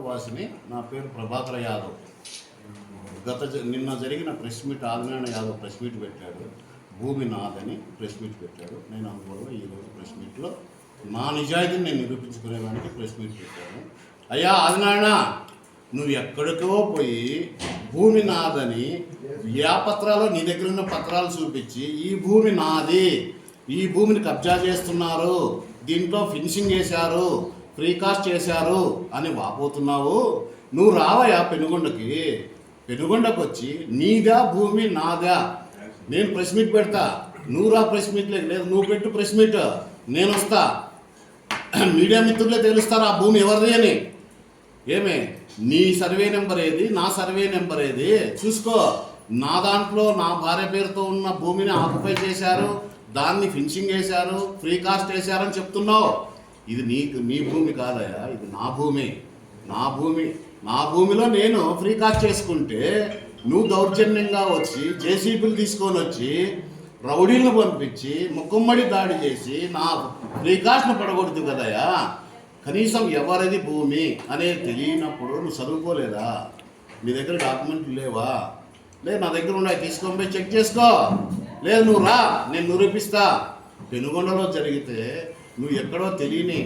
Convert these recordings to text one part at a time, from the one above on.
వాసిని. నా పేరు ప్రభాకర్ యాదవ్. నిన్న జరిగిన press meet Adinarayana Yadav press meet పెట్టాడు. భూమి నాదని ప్రెస్ మీట్ పెట్టాడు. నేను అందువల్ల ఈరోజు ప్రెస్ మీట్లో నా నిజాయితీని నేను నిరూపించుకునేదానికి ప్రెస్ మీట్ పెట్టాను. అయ్యా ఆదినారాయణ, నువ్వు ఎక్కడికో పోయి భూమి నాదని పత్రాలు నీ దగ్గర ఉన్న పత్రాలు చూపించి ఈ భూమి నాది, ఈ భూమిని కబ్జా చేస్తున్నారు, దీంట్లో ఫినిషింగ్ చేశారు, ఫ్రీ కాస్ట్ చేశారు అని వాపోతున్నావు. నువ్వు రావయ్యా పెనుగొండకు వచ్చి నీదా భూమి నాదా, నేను ప్రెస్ మీట్ పెడతా, నువ్వు రా ప్రెస్ మీట్ లేదు, నువ్వు పెట్టు ప్రెస్ మీట్, నేను వస్తా. మీడియా మిత్రులే తెలుస్తారు ఆ భూమి ఎవరిది అని. ఏమే నీ సర్వే నెంబర్ ఏది, నా సర్వే నెంబర్ ఏది చూసుకో. నా దాంట్లో నా భార్య పేరుతో ఉన్న భూమిని ఆక్యుపై చేశారు, దాన్ని ఫినిషింగ్ చేశారు, ఫ్రీ కాస్ట్ చేశారని చెప్తున్నావు. ఇది నీ భూమి కాదయా, ఇది నా భూమి. నా భూమిలో నేను ఫ్రీ కాస్ట్ చేసుకుంటే నువ్వు దౌర్జన్యంగా వచ్చి జేసీబీలు తీసుకొని వచ్చి రౌడీలను పంపించి ముక్కుమ్మడి దాడి చేసి నా ఫ్రీ కాస్ట్ను పడగొడుతు కదయా. కనీసం ఎవరిది భూమి అనేది తెలియనప్పుడు నువ్వు చదువుకోలేదా? నీ దగ్గర డాక్యుమెంట్లు లేవా? లేదు, నా దగ్గర ఉన్నాయి, తీసుకొని పోయి చెక్ చేసుకో. లేదు, నువ్వు రా, నేను నిరూపిస్తా. పెనుగొండలో జరిగితే నువ్వు ఎక్కడో తెలియని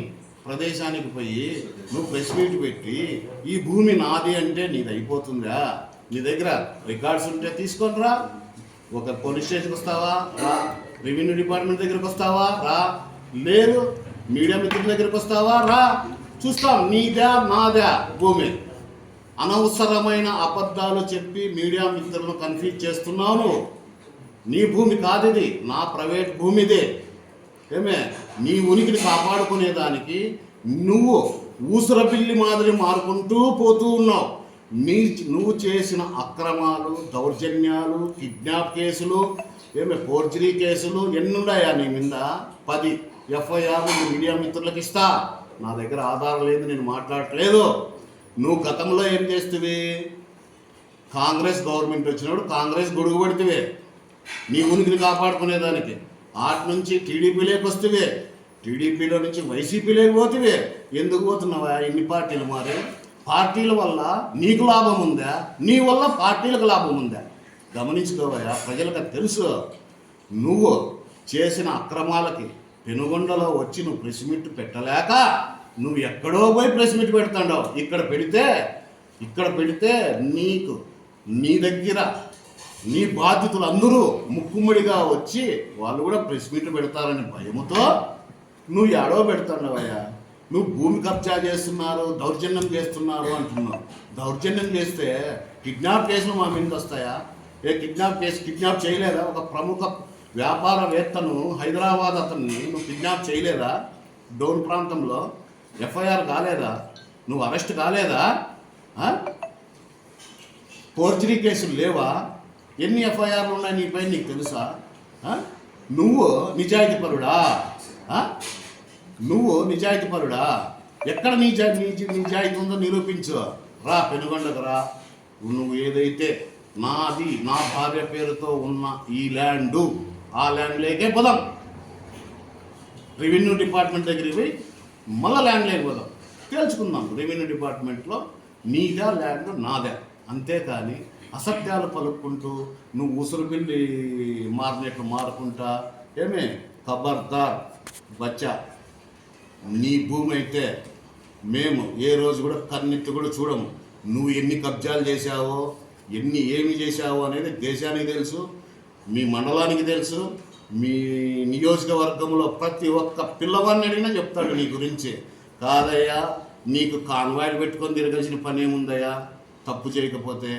ప్రదేశానికి పోయి నువ్వు ప్రెస్ మీట్ పెట్టి ఈ భూమి నాది అంటే నీది అయిపోతుందా? నీ దగ్గర రికార్డ్స్ ఉంటే తీసుకొని రా. ఒక పోలీస్ స్టేషన్కి వస్తావా రా, రెవెన్యూ డిపార్ట్మెంట్ దగ్గరికి వస్తావా రా, లేదు మీడియా మిత్రుల దగ్గరికి వస్తావా రా, చూస్తాం నీదా నాదా భూమి. అనవసరమైన అబద్ధాలు చెప్పి మీడియా మిత్రులను కన్ఫ్యూజ్ చేస్తున్నావు. నీ భూమి కాదు ఇది, నా ప్రైవేట్ భూమిదే. ఏమే నీ ఉనికిని కాపాడుకునేదానికి నువ్వు ఊసరపిల్లి మాదిరి మారుకుంటూ పోతూ ఉన్నావు. నువ్వు చేసిన అక్రమాలు, దౌర్జన్యాలు, కిడ్నాప్ కేసులు, ఫోర్జరీ కేసులు ఎన్నున్నాయా నీ మీద? 10 ఎఫ్ఐఆర్లు మీడియా మిత్రులకు ఇస్తా. నా దగ్గర ఆధారం లేదు, నేను మాట్లాడట్లేదు. నువ్వు గతంలో ఏం చేస్తువి? కాంగ్రెస్ గవర్నమెంట్ వచ్చినప్పుడు కాంగ్రెస్ గొడుగు పడితే నీ ఉనికిని కాపాడుకునేదానికి. ఆటి నుంచి టీడీపీలోకి వస్తువే, టీడీపీలో నుంచి వైసీపీలోకి పోతువే. ఎందుకు పోతున్నావా? ఇన్ని పార్టీలు మారి. పార్టీల వల్ల నీకు లాభం ఉందా? నీ వల్ల పార్టీలకు లాభం ఉందా? గమనించుకోవయా, ప్రజలకు తెలుసు. నువ్వు చేసిన అక్రమాలకి పెనుగొండలో వచ్చి నువ్వు ప్రెస్ మీట్ పెట్టలేక నువ్వు ఎక్కడో పోయి ప్రెస్ మీట్ పెడతాండవు. ఇక్కడ పెడితే నీకు నీ దగ్గర నీ బాధితులు అందరూ ముక్కుమ్మడిగా వచ్చి వాళ్ళు కూడా ప్రెస్ మీట్ పెడతారని భయముతో నువ్వు ఎడో పెడతాండవయ్యా. నువ్వు భూమి కబ్జా చేస్తున్నారు, దౌర్జన్యం చేస్తున్నారు అంటున్నావు. దౌర్జన్యం చేస్తే కిడ్నాప్ కేసులు మా మీద వస్తాయా? కిడ్నాప్ చేయలేదా? ఒక ప్రముఖ వ్యాపారవేత్తను హైదరాబాద్ అతన్ని నువ్వు కిడ్నాప్ చేయలేదా? డోన్ ప్రాంతంలో ఎఫ్ఐఆర్ కాలేదా? నువ్వు అరెస్ట్ కాలేదా? ఫోర్జరీ కేసులు లేవా? ఎన్ని ఎఫ్ఐఆర్లు ఉన్నాయి నీపై నీకు తెలుసా? నువ్వు నిజాయితీపరుడా? ఎక్కడ నిజాయితీ ఉందో నిరూపించు. రా, పెనుగొండకు రా. నువ్వు ఏదైతే నాది, నా భార్య పేరుతో ఉన్న ఈ ల్యాండు, ఆ ల్యాండ్లేకే పోదాం. రెవెన్యూ డిపార్ట్మెంట్ దగ్గరికి పోయి మళ్ళీ ల్యాండ్ లేకపోదాం, తేల్చుకుందాం. రెవెన్యూ డిపార్ట్మెంట్లో నీదా ల్యాండ్ నాదే. అంతేకాని అసత్యాలు పలుకుంటూ నువ్వు ఉసురుపిల్లి మారినట్లు మారుకుంటా ఖబర్దార్ బచ్చా. నీ భూమి అయితే మేము ఏ రోజు కూడా కన్నెత్తి కూడా చూడము. నువ్వు ఎన్ని కబ్జాలు చేశావో, ఏమి చేశావో అనేది దేశానికి తెలుసు, మీ మండలానికి తెలుసు, మీ నియోజకవర్గంలో ప్రతి ఒక్క పిల్లవాడిని అడిగినా చెప్తాడు నీ గురించి. కాదయ్యా, నీకు కాన్వాయిడ్ పెట్టుకొని తిరగాల్సిన పని ఏముందయ్యా? తప్పు చేయకపోతే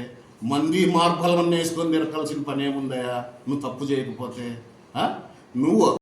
మంది మార్బలం వేసుకొని తిరగాల్సిన పని ఏముందయ్యా? నువ్వు తప్పు చేయకపోతే నువ్వు